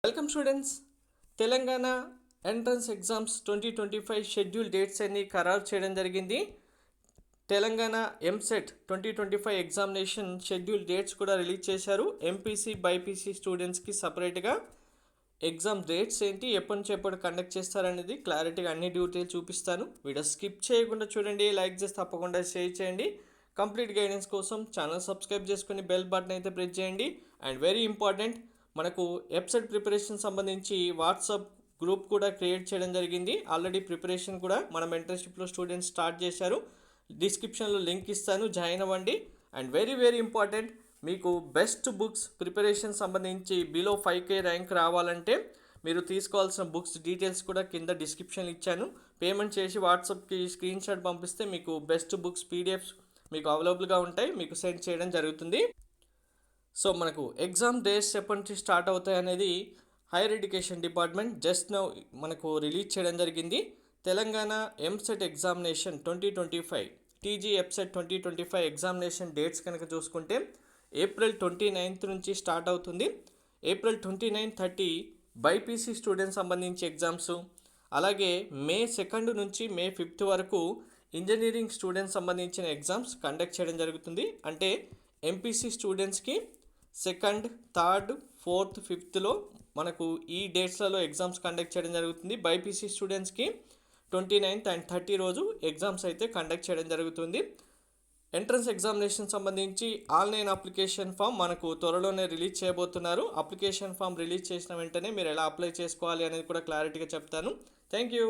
Welcome students. Telangana entrance exams 2025 schedule dates అన్ని ఖరారు చేయడం జరిగింది. Telangana EAMCET 2025 examination schedule dates కూడా రిలీజ్ చేశారు. ఎంపీసీ బైపీసీ స్టూడెంట్స్కి సపరేట్గా ఎగ్జామ్ డేట్స్ ఏంటి, ఎప్పటి నుంచి ఎప్పుడు కండక్ట్ చేస్తారనేది క్లారిటీగా అన్ని డీటెయిల్స్ చూపిస్తాను. వీడియో స్కిప్ చేయకుండా చూడండి, లైక్ చేసి తప్పకుండా షేర్ చేయండి. కంప్లీట్ గైడెన్స్ కోసం ఛానల్ సబ్స్క్రైబ్ చేసుకుని బెల్ బటన్ అయితే ప్రెస్ చేయండి. అండ్ వెరీ ఇంపార్టెంట్, మనకు వెబ్సైట్ ప్రిపరేషన్ సంబంధించి వాట్సాప్ గ్రూప్ కూడా క్రియేట్ చేయడం జరిగింది. ఆల్రెడీ ప్రిపరేషన్ కూడా మన మెంటర్షిప్లో స్టూడెంట్స్ స్టార్ట్ చేశారు. డిస్క్రిప్షన్లో లింక్ ఇస్తాను, జాయిన్ అవ్వండి. అండ్ వెరీ ఇంపార్టెంట్, మీకు బెస్ట్ బుక్స్ ప్రిపరేషన్ సంబంధించి బిలో 5K ర్యాంక్ రావాలంటే మీరు తీసుకోవాల్సిన బుక్స్ డీటెయిల్స్ కూడా కింద డిస్క్రిప్షన్ ఇచ్చాను. పేమెంట్ చేసి వాట్సాప్కి స్క్రీన్ షాట్ పంపిస్తే మీకు బెస్ట్ బుక్స్ పీడిఎఫ్స్ మీకు అవైలబుల్గా ఉంటాయి, మీకు సెండ్ చేయడం జరుగుతుంది. సో మనకు ఎగ్జామ్ డేట్స్ ఎప్పటి నుంచి స్టార్ట్ అవుతాయి అనేది higher education department just now మనకు రిలీజ్ చేయడం జరిగింది. Telangana EAMCET examination 2025 TG ఎఫ్సెట్ 2025 examination dates కనుక చూసుకుంటే ఏప్రిల్ 29 నుంచి స్టార్ట్ అవుతుంది. ఏప్రిల్ 29-30 బైపీసీ స్టూడెంట్స్ సంబంధించి ఎగ్జామ్స్, అలాగే మే 2 నుంచి మే 5 వరకు ఇంజనీరింగ్ స్టూడెంట్స్ సంబంధించిన ఎగ్జామ్స్ కండక్ట్ చేయడం జరుగుతుంది. అంటే ఎంపీసీ స్టూడెంట్స్కి 2nd, 3rd, 4th, 5thలో మనకు ఈ డేట్స్లలో ఎగ్జామ్స్ కండక్ట్ చేయడం జరుగుతుంది. బైపీసీ స్టూడెంట్స్కి 29th and 30 రోజు ఎగ్జామ్స్ అయితే కండక్ట్ చేయడం జరుగుతుంది. ఎంట్రన్స్ ఎగ్జామినేషన్ సంబంధించి ఆన్లైన్ అప్లికేషన్ ఫామ్ మనకు త్వరలోనే రిలీజ్ చేయబోతున్నారు. అప్లికేషన్ ఫామ్ రిలీజ్ చేసిన వెంటనే మీరు ఎలా అప్లై చేసుకోవాలి అనేది కూడా క్లారిటీగా చెప్తాను. Thank you.